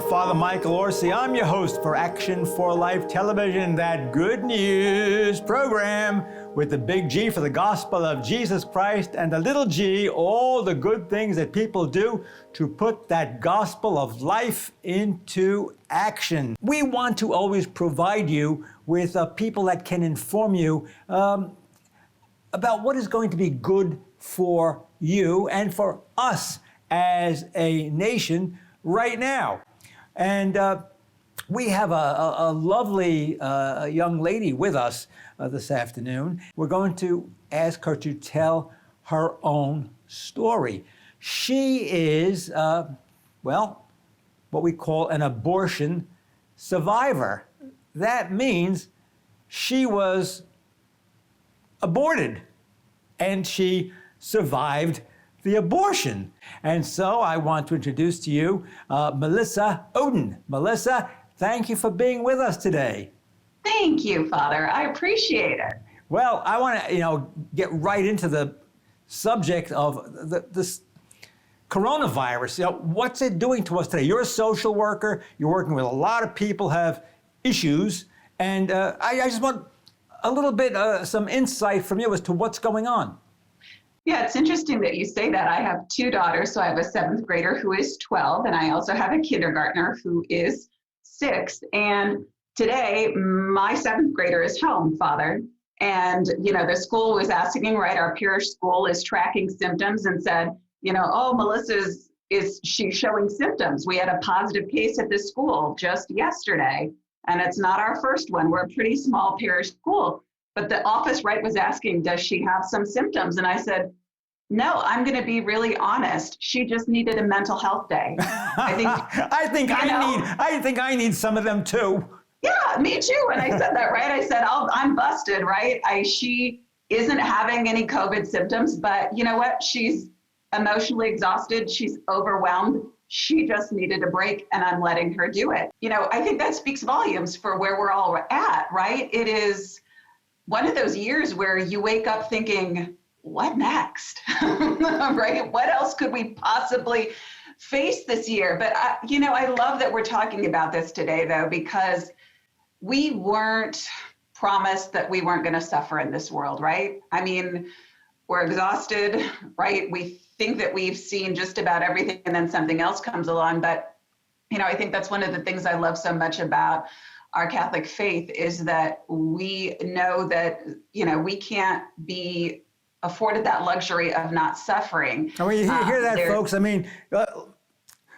I'm Father Michael Orsi. I'm your host for Action for Life Television, that good news program with the big G for the gospel of Jesus Christ and the little g, all the good things that people do to put that gospel of life into action. We want to always provide you with people that can inform you about what is going to be good for you and for us as a nation right now. And we have a lovely young lady with us this afternoon. We're going to ask her to tell her own story. She is, what we call an abortion survivor. That means she was aborted and she survived the abortion. And so I want to introduce to you Melissa Ohden. Melissa, thank you for being with us today. Thank you, Father. I appreciate it. Well, I want to, get right into the subject of this coronavirus. What's it doing to us today? You're a social worker. You're working with a lot of people who have issues. And I just want a little bit, some insight from you as to what's going on. Yeah, it's interesting that you say that. I have two daughters, so I have a 7th grader who is 12, and I also have a kindergartner who is 6. And today, my 7th grader is home, Father. And, the school was asking, right, our parish school is tracking symptoms and said, oh, Melissa's, is she showing symptoms? We had a positive case at this school just yesterday, and it's not our first one. We're a pretty small parish school. But the office, right, was asking, does she have some symptoms? And I said, no, I'm going to be really honest. She just needed a mental health day. I think I need some of them too. Yeah, me too. And I said that, right? I said, I'm busted, right? She isn't having any COVID symptoms, but you know what? She's emotionally exhausted. She's overwhelmed. She just needed a break, and I'm letting her do it. I think that speaks volumes for where we're all at, right? It is one of those years where you wake up thinking, what next? Right? What else could we possibly face this year? But I love that we're talking about this today, though, because we weren't promised that we weren't going to suffer in this world, right? I mean, we're exhausted, right? We think that we've seen just about everything, and then something else comes along. But, I think that's one of the things I love so much about our Catholic faith is that we know that, we can't be afforded that luxury of not suffering. I mean, you hear that, folks? I mean,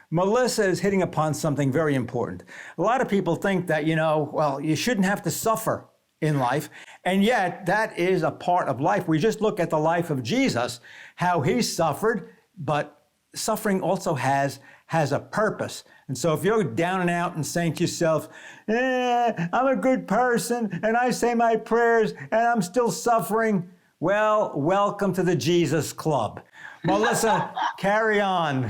Melissa is hitting upon something very important. A lot of people think that, you shouldn't have to suffer in life. And yet that is a part of life. We just look at the life of Jesus, how he suffered, but suffering also has a purpose. And so if you're down and out and saying to yourself, I'm a good person and I say my prayers and I'm still suffering, well, welcome to the Jesus Club. Melissa, carry on.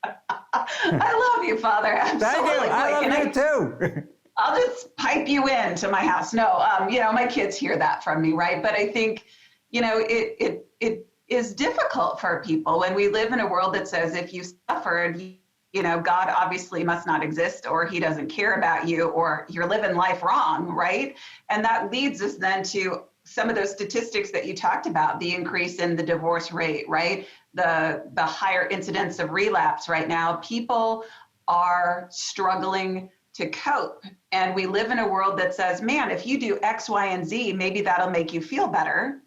I love you, Father. Absolutely. Thank you. I love you too. I'll just pipe you into my house. No, my kids hear that from me, right? But I think, it is difficult for people when we live in a world that says if you suffered, God obviously must not exist, or he doesn't care about you, or you're living life wrong, right? And that leads us then to some of those statistics that you talked about, the increase in the divorce rate, right? The higher incidence of relapse right now. People are struggling to cope. And we live in a world that says, man, if you do X, Y, and Z, maybe that'll make you feel better.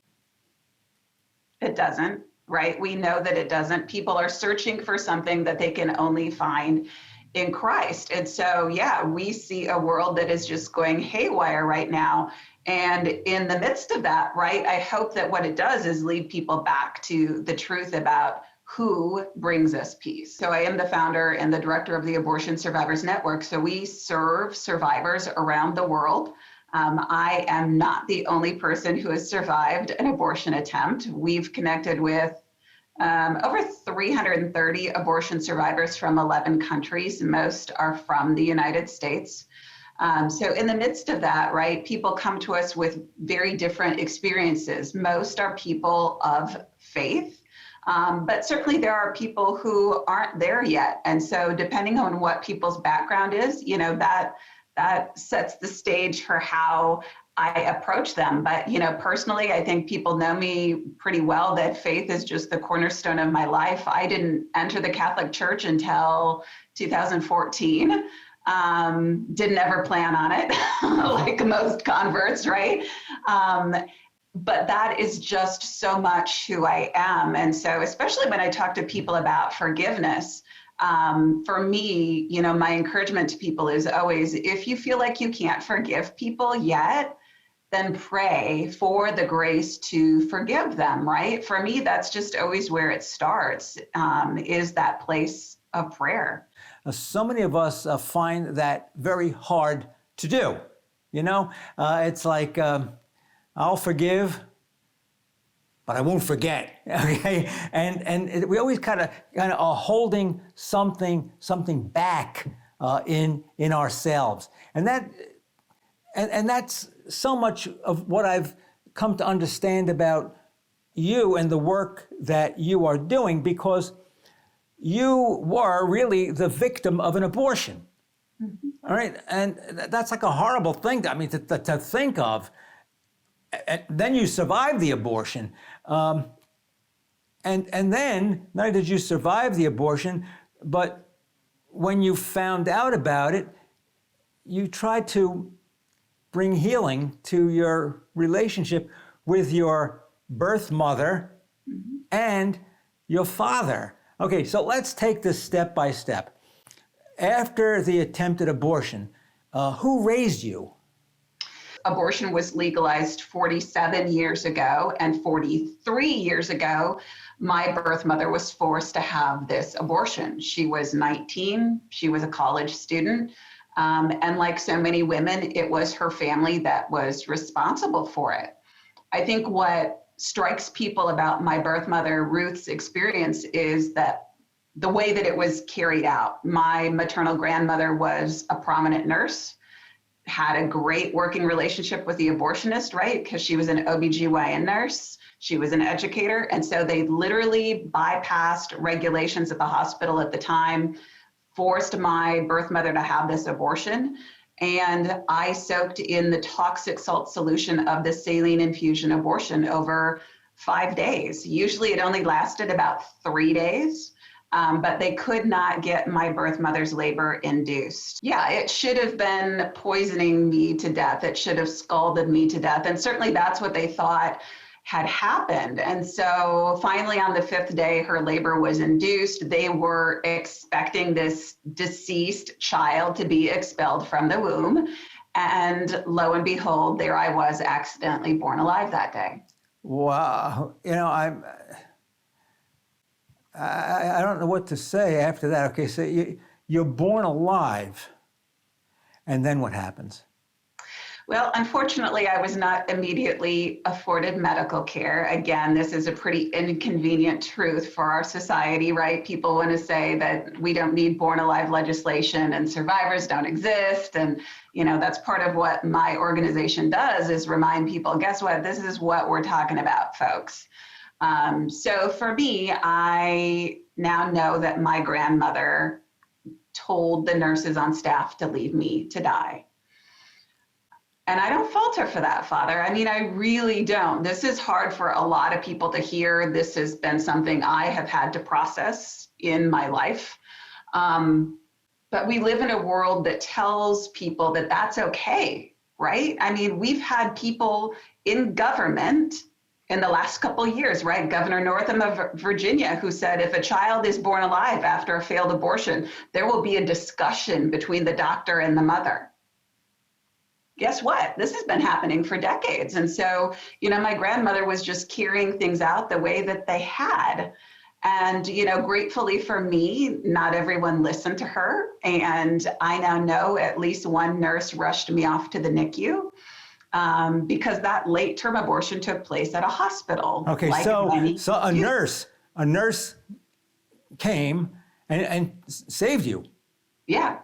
It doesn't, right? We know that it doesn't. People are searching for something that they can only find in Christ. And so, we see a world that is just going haywire right now. And in the midst of that, right, I hope that what it does is lead people back to the truth about who brings us peace. So I am the founder and the director of the Abortion Survivors Network. So we serve survivors around the world. I am not the only person who has survived an abortion attempt. We've connected with over 330 abortion survivors from 11 countries. Most are from the United States. So in the midst of that, right, people come to us with very different experiences. Most are people of faith. But certainly there are people who aren't there yet. And so depending on what people's background is, that sets the stage for how I approach them. But, personally, I think people know me pretty well that faith is just the cornerstone of my life. I didn't enter the Catholic Church until 2014. Didn't ever plan on it, like most converts, right? But that is just so much who I am. And so, especially when I talk to people about forgiveness, for me, my encouragement to people is always, if you feel like you can't forgive people yet, then pray for the grace to forgive them, right? For me, that's just always where it starts, is that place of prayer. So many of us find that very hard to do. It's like, I'll forgive, but I won't forget. Okay, and we always kind of are holding something back in ourselves, and that's so much of what I've come to understand about you and the work that you are doing, because you were really the victim of an abortion. Mm-hmm. All right, and that's like a horrible thing to think of. And then you survived the abortion. And then, not only did you survive the abortion, but when you found out about it, you tried to bring healing to your relationship with your birth mother and your father. Okay, so let's take this step by step. After the attempted abortion, who raised you? Abortion was legalized 47 years ago, and 43 years ago, my birth mother was forced to have this abortion. She was 19, she was a college student, and like so many women, it was her family that was responsible for it. I think what strikes people about my birth mother, Ruth's experience, is that the way that it was carried out. My maternal grandmother was a prominent nurse, had a great working relationship with the abortionist, right? Because she was an OBGYN nurse, she was an educator. And so they literally bypassed regulations at the hospital at the time, forced my birth mother to have this abortion. And I soaked in the toxic salt solution of the saline infusion abortion over 5 days. Usually it only lasted about 3 days. But they could not get my birth mother's labor induced. Yeah, it should have been poisoning me to death. It should have scalded me to death. And certainly that's what they thought had happened. And so finally on the 5th day, her labor was induced. They were expecting this deceased child to be expelled from the womb. And lo and behold, there I was, accidentally born alive that day. Wow. I don't know what to say after that. Okay, so you're born alive, and then what happens? Well, unfortunately, I was not immediately afforded medical care. Again, this is a pretty inconvenient truth for our society, right? People want to say that we don't need born alive legislation and survivors don't exist. And, that's part of what my organization does, is remind people, guess what? This is what we're talking about, folks. So for me, I now know that my grandmother told the nurses on staff to leave me to die. And I don't fault her for that, Father. I really don't. This is hard for a lot of people to hear. This has been something I have had to process in my life. But we live in a world that tells people that that's okay, right? We've had people in government in the last couple of years, right? Governor Northam of Virginia, who said if a child is born alive after a failed abortion, there will be a discussion between the doctor and the mother. Guess what? This has been happening for decades. And so, my grandmother was just carrying things out the way that they had. And, gratefully for me, not everyone listened to her. And I now know at least one nurse rushed me off to the NICU. Because that late-term abortion took place at a hospital. Okay, so a nurse came and saved you. Yeah,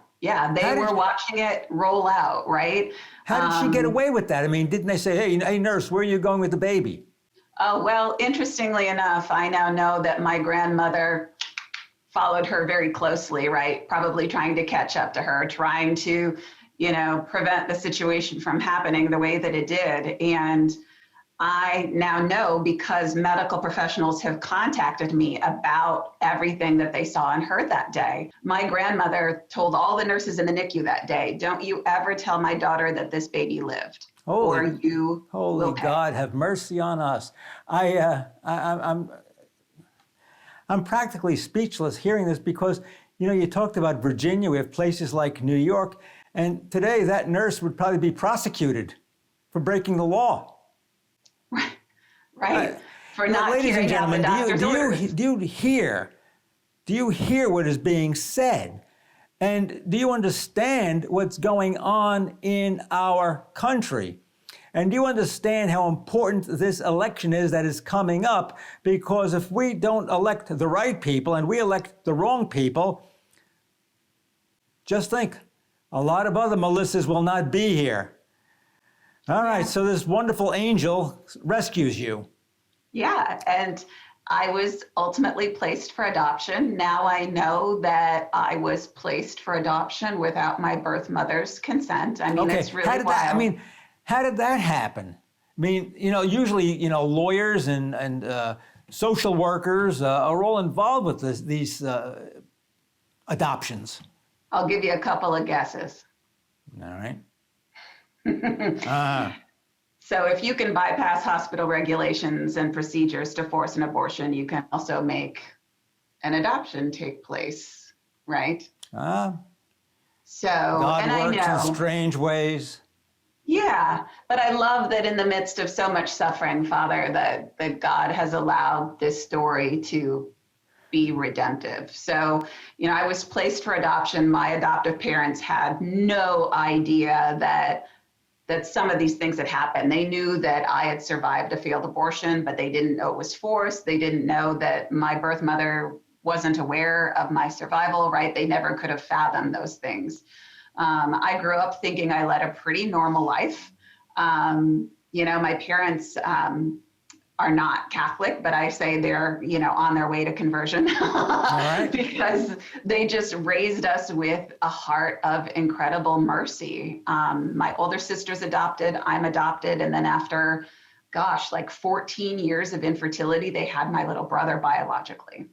they were watching it roll out, right? How did she get away with that? Didn't they say, hey, nurse, where are you going with the baby? Oh, well, interestingly enough, I now know that my grandmother followed her very closely, right? Probably trying to catch up to her, trying to, prevent the situation from happening the way that it did. And I now know because medical professionals have contacted me about everything that they saw and heard that day. My grandmother told all the nurses in the NICU that day, don't you ever tell my daughter that this baby lived. Holy will pay. God, have mercy on us. I'm practically speechless hearing this because, you talked about Virginia. We have places like New York. And today that nurse would probably be prosecuted for breaking the law. Right. For not ladies and carrying out the gentlemen, doctor's orders. do you hear what is being said? And do you understand what's going on in our country? And do you understand how important this election is that is coming up? Because if we don't elect the right people and we elect the wrong people, just think, a lot of other Melissas will not be here. All right, so this wonderful angel rescues you. Yeah, and I was ultimately placed for adoption. Now I know that I was placed for adoption without my birth mother's consent. I mean, it's really wild. How did that happen? Usually, lawyers and social workers are all involved with these adoptions. I'll give you a couple of guesses. All right. So if you can bypass hospital regulations and procedures to force an abortion, you can also make an adoption take place, right? God and works I know in strange ways. Yeah, but I love that in the midst of so much suffering, Father, that God has allowed this story to be redemptive. So, I was placed for adoption. My adoptive parents had no idea that some of these things had happened. They knew that I had survived a failed abortion, but they didn't know it was forced. They didn't know that my birth mother wasn't aware of my survival, right? They never could have fathomed those things. I grew up thinking I led a pretty normal life. My parents are not Catholic, but I say they're, on their way to conversion because they just raised us with a heart of incredible mercy. My older sister's adopted, I'm adopted. And then after, 14 years of infertility, they had my little brother biologically.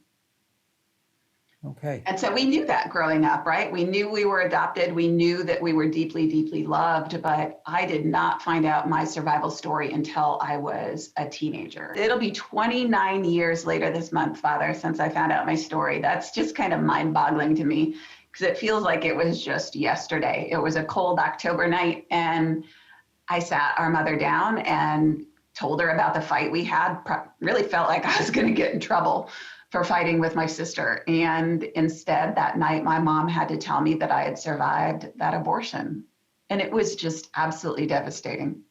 Okay. And so we knew that growing up, right? We knew we were adopted. We knew that we were deeply, deeply loved, but I did not find out my survival story until I was a teenager. It'll be 29 years later this month, Father, since I found out my story. That's just kind of mind-boggling to me because it feels like it was just yesterday. It was a cold October night and I sat our mother down and told her about the fight we had. Really felt like I was going to get in trouble for fighting with my sister. And instead, that night, my mom had to tell me that I had survived that abortion. And it was just absolutely devastating.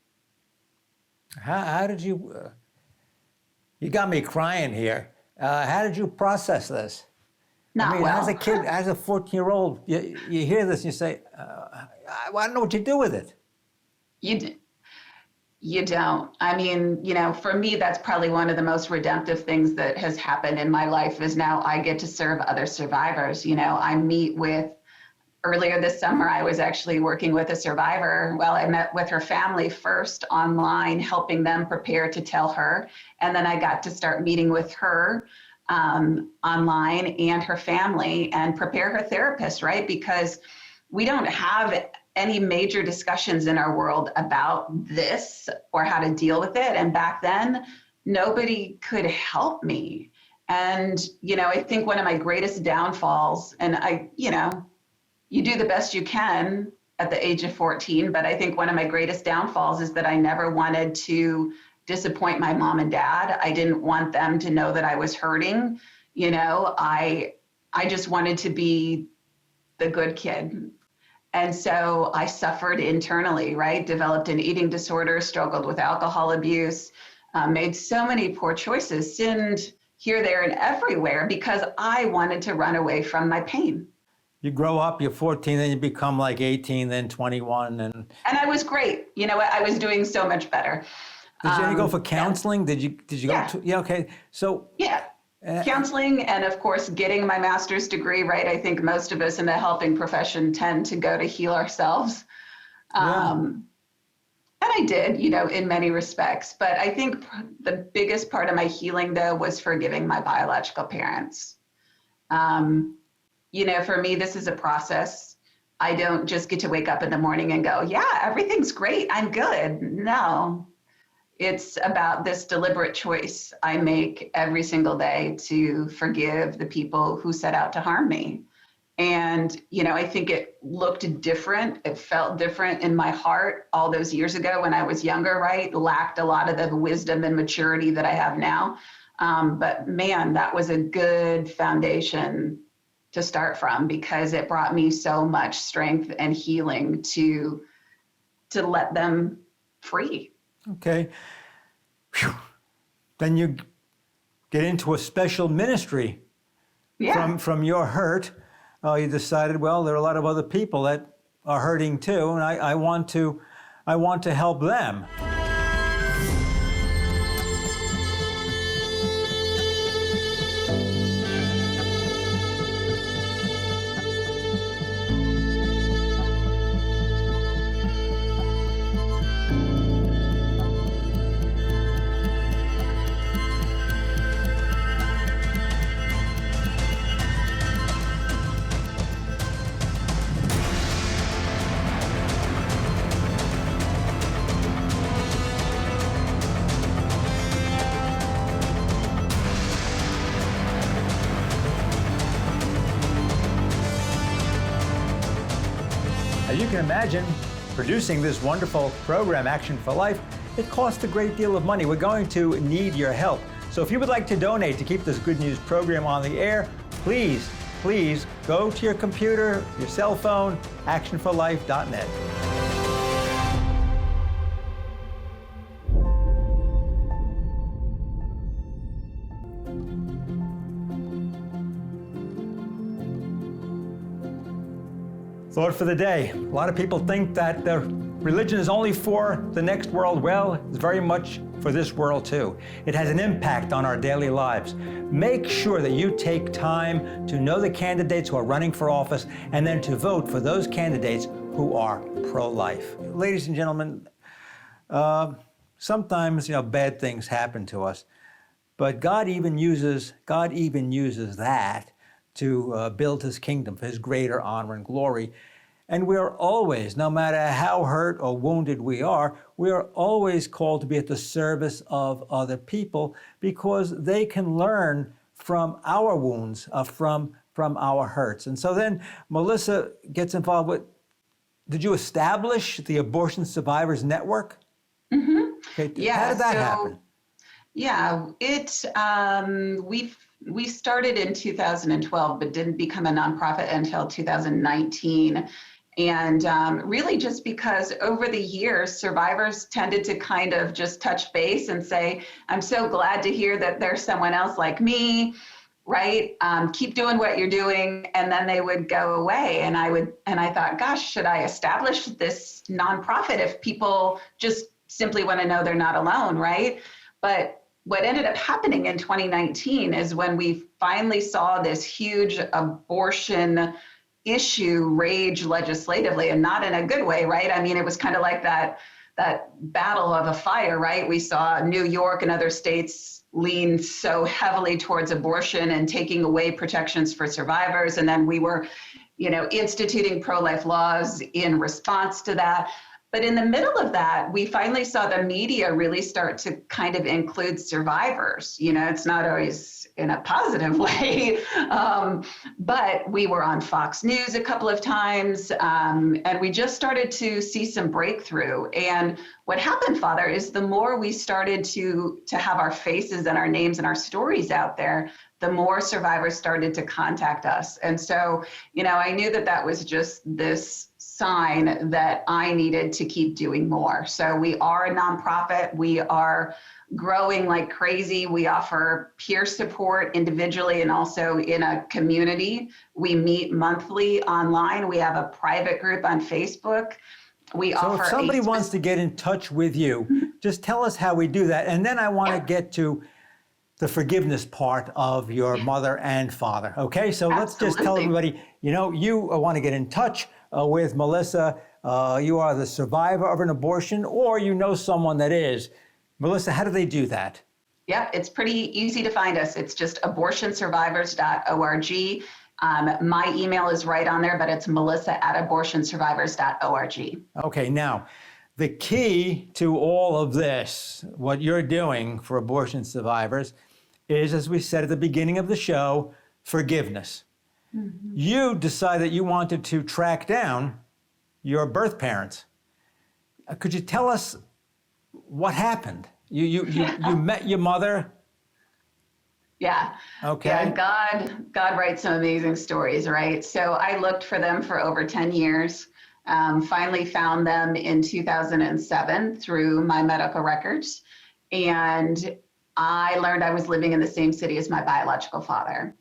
How did you, you got me crying here. How did you process this? Not well. As a kid, as a 14-year-old, you hear this and you say, I don't know what you do with it. You don't. For me, that's probably one of the most redemptive things that has happened in my life is now I get to serve other survivors. Earlier this summer, I was actually working with a survivor. Well, I met with her family first online, helping them prepare to tell her. And then I got to start meeting with her online and her family and prepare her therapist, right? Because we don't have any major discussions in our world about this or how to deal with it. And back then, nobody could help me. And, I think one of my greatest downfalls, and you do the best you can at the age of 14, but I think one of my greatest downfalls is that I never wanted to disappoint my mom and dad. I didn't want them to know that I was hurting. I just wanted to be the good kid. And so I suffered internally, right? Developed an eating disorder, struggled with alcohol abuse, made so many poor choices, sinned here, there, and everywhere because I wanted to run away from my pain. You grow up, you're 14, then you become like 18, then 21. And I was great. I was doing so much better. Did you go for counseling? Did you Yeah. go to, yeah, okay. So, Yeah. Counseling and, of course, getting my master's degree, right? I think most of us in the helping profession tend to go to heal ourselves. yeah. And I did, you know, in many respects. But I think the biggest part of my healing, though, was forgiving my biological parents. You know, for me, this is a process. I don't just get to wake up in the morning and go, yeah, everything's great, I'm good. No, it's about this deliberate choice I make every single day to forgive the people who set out to harm me. And, you know, I think it looked different. It felt different in my heart all those years ago when I was younger, right? Lacked a lot of the wisdom and maturity that I have now. But man, that was a good foundation to start from, because it brought me so much strength and healing to let them free. Okay. Whew. Then you get into a special ministry from your hurt. You decided, well, there are a lot of other people that are hurting too, and I want to help them. As you can imagine, producing this wonderful program, Action for Life, it costs a great deal of money. We're going to need your help. So if you would like to donate to keep this good news program on the air, please go to your computer, your cell phone, actionforlife.net. Thought for the day. A lot of people think that the religion is only for the next world. Well, it's very much for this world too. It has an impact on our daily lives. Make sure that you take time to know the candidates who are running for office and then to vote for those candidates who are pro-life. Ladies and gentlemen, sometimes bad things happen to us, but God even uses that to build his kingdom for his greater honor and glory. And we are always, no matter how hurt or wounded we are always called to be at the service of other people, because they can learn from our wounds, from our hurts. And so then Melissa gets involved with, did you establish the Abortion Survivors Network? Mm-hmm. Okay, yeah, how did that happen? Yeah, we started in 2012, but didn't become a nonprofit until 2019. And really just because over the years, survivors tended to kind of just touch base and say, I'm so glad to hear that there's someone else like me, right? Keep doing what you're doing. And then they would go away. And I thought, gosh, should I establish this nonprofit if people just simply want to know they're not alone, right? But what ended up happening in 2019 is when we finally saw this huge abortion issue rage legislatively, and not in a good way, right? I mean, it was kind of like that battle of a fire, right? We saw New York and other states lean so heavily towards abortion and taking away protections for survivors. And then we were, instituting pro-life laws in response to that. But in the middle of that, we finally saw the media really start to kind of include survivors. It's not always in a positive way, but we were on Fox News a couple of times, and we just started to see some breakthrough. And what happened, Father, is the more we started to have our faces and our names and our stories out there, the more survivors started to contact us. And so, I knew that was just this sign that I needed to keep doing more. So we are a nonprofit. We are growing like crazy. We offer peer support individually and also in a community. We meet monthly online. We have a private group on Facebook. We So offer if somebody wants to get in touch with you, just tell us how we do that. And then I want to get to the forgiveness part of your mother and father. Okay, so let's just tell everybody, you want to get in touch with Melissa. You are the survivor of an abortion, or you know someone that is. Melissa, how do they do that? Yeah, it's pretty easy to find us. It's just abortionsurvivors.org. My email is right on there, but it's melissa@abortionsurvivors.org. Okay, now, the key to all of this, what you're doing for abortion survivors, is, as we said at the beginning of the show, forgiveness. Mm-hmm. You decided that you wanted to track down your birth parents. Could you tell us what happened? You met your mother? Yeah. Okay. Yeah, God writes some amazing stories, right? So I looked for them for over 10 years. Finally found them in 2007 through my medical records. And I learned I was living in the same city as my biological father.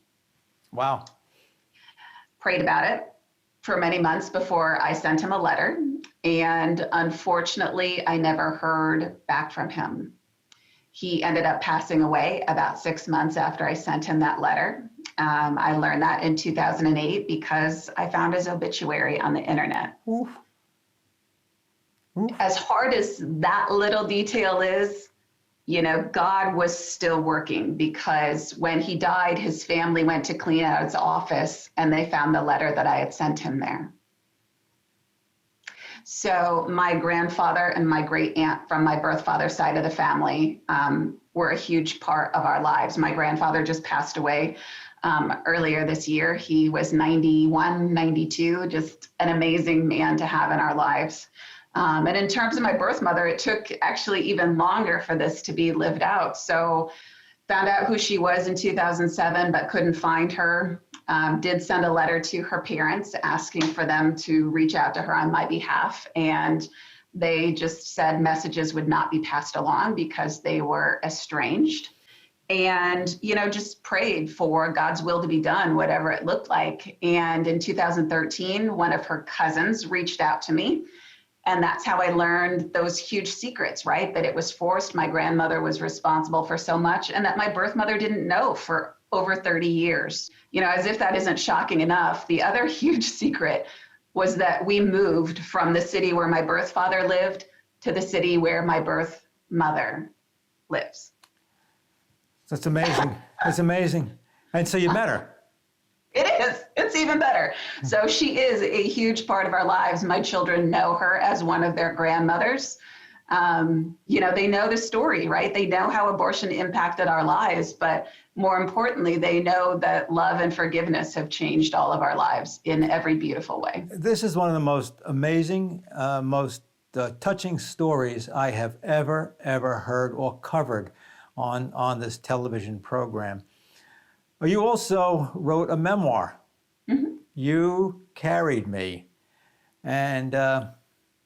Wow. Prayed about it for many months before I sent him a letter. And unfortunately, I never heard back from him. He ended up passing away about 6 months after I sent him that letter. I learned that in 2008 because I found his obituary on the internet. Oof. Oof. As hard as that little detail is, God was still working, because when he died, his family went to clean out his office and they found the letter that I had sent him there. So my grandfather and my great aunt from my birth father's side of the family were a huge part of our lives. My grandfather just passed away earlier this year. He was 91, 92, just an amazing man to have in our lives. And in terms of my birth mother, it took actually even longer for this to be lived out. So found out who she was in 2007, but couldn't find her. Did send a letter to her parents asking for them to reach out to her on my behalf. And they just said messages would not be passed along because they were estranged. And, just prayed for God's will to be done, whatever it looked like. And in 2013, one of her cousins reached out to me. And that's how I learned those huge secrets, right? That it was forced. My grandmother was responsible for so much, and that my birth mother didn't know for over 30 years. As if that isn't shocking enough, the other huge secret was that we moved from the city where my birth father lived to the city where my birth mother lives. That's amazing. That's amazing. And so you met her. It is. It's even better. So she is a huge part of our lives. My children know her as one of their grandmothers. They know the story, right? They know how abortion impacted our lives, but more importantly, they know that love and forgiveness have changed all of our lives in every beautiful way. This is one of the most amazing, most touching stories I have ever heard or covered on this television program. You also wrote a memoir. Mm-hmm. You Carried Me. And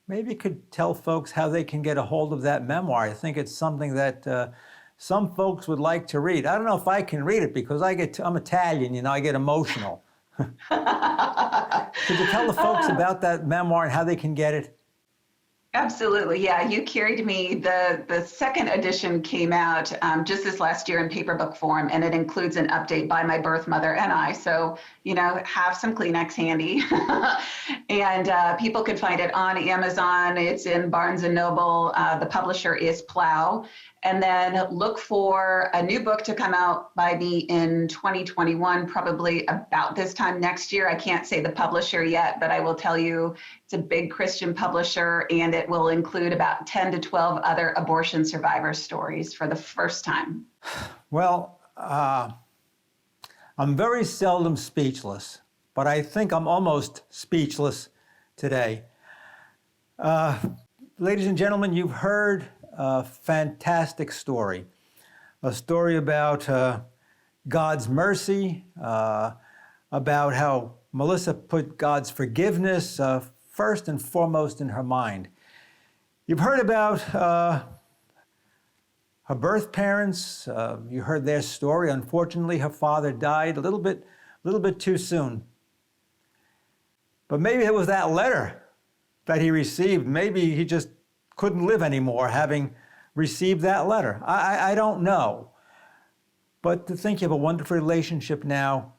maybe you could tell folks how they can get a hold of that memoir. I think it's something that some folks would like to read. I don't know if I can read it because I'm Italian, I get emotional. Could you tell the folks about that memoir and how they can get it? Absolutely. Yeah. You Carried Me. The second edition came out just this last year in paper book form, and it includes an update by my birth mother and I. So, have some Kleenex handy. And people can find it on Amazon. It's in Barnes & Noble. The publisher is Plow. And then look for a new book to come out by me in 2021, probably about this time next year. I can't say the publisher yet, but I will tell you it's a big Christian publisher, and it will include about 10 to 12 other abortion survivor stories for the first time. Well, I'm very seldom speechless, but I think I'm almost speechless today. Ladies and gentlemen, you've heard a fantastic story, a story about God's mercy, about how Melissa put God's forgiveness first and foremost in her mind. You've heard about her birth parents. You heard their story. Unfortunately, her father died a little bit too soon. But maybe it was that letter that he received. Maybe he just couldn't live anymore having received that letter. I don't know. But to think you have a wonderful relationship now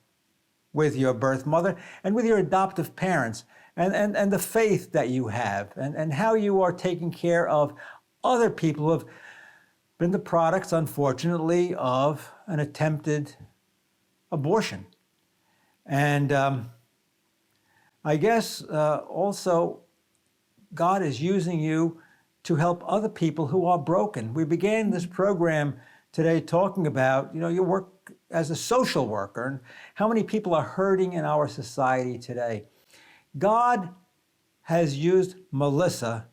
with your birth mother and with your adoptive parents, and the faith that you have, and how you are taking care of other people who have been the products, unfortunately, of an attempted abortion. And I guess also God is using you to help other people who are broken. We began this program today talking about, your work as a social worker and how many people are hurting in our society today. God has used Melissa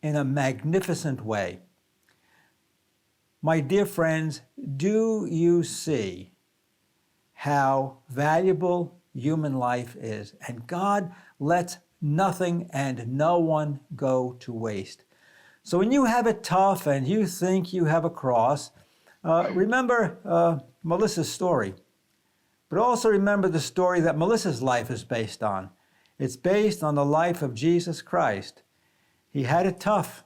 in a magnificent way. My dear friends, do you see how valuable human life is? And God lets nothing and no one go to waste. So when you have it tough and you think you have a cross, remember Melissa's story. But also remember the story that Melissa's life is based on. It's based on the life of Jesus Christ. He had it tough.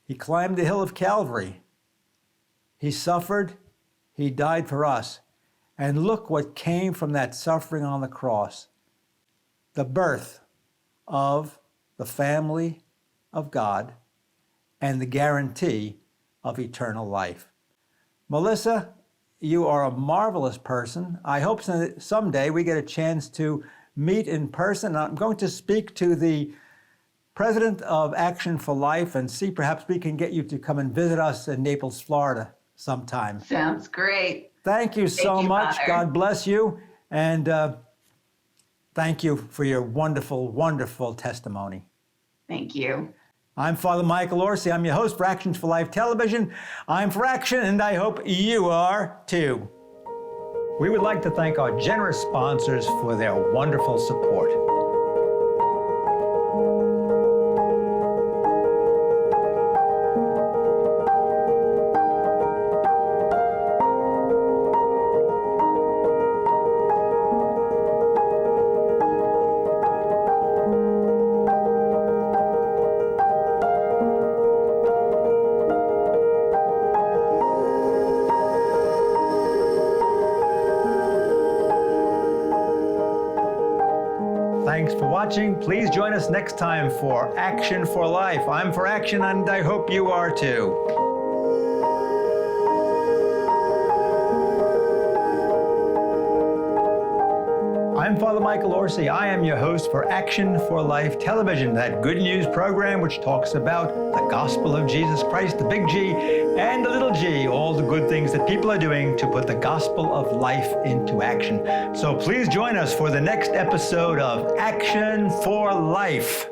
He climbed the hill of Calvary. He suffered. He died for us. And look what came from that suffering on the cross. The birth of the family of God and the guarantee of eternal life. Melissa, you are a marvelous person. I hope someday we get a chance to meet in person. I'm going to speak to the president of Action for Life and see perhaps we can get you to come and visit us in Naples, Florida sometime. Sounds great. Thank you so much. Father. God bless you. And thank you for your wonderful, wonderful testimony. Thank you. I'm Father Michael Orsi. I'm your host for Actions for Life Television. I'm for action, and I hope you are too. We would like to thank our generous sponsors for their wonderful support. Thanks for watching. Please join us next time for Action for Life. I'm for action, and I hope you are too. I'm Father Michael Orsi. I am your host for Action for Life Television, that good news program which talks about the gospel of Jesus Christ, the big G and the little g, all the good things that people are doing to put the gospel of life into action. So please join us for the next episode of Action for Life.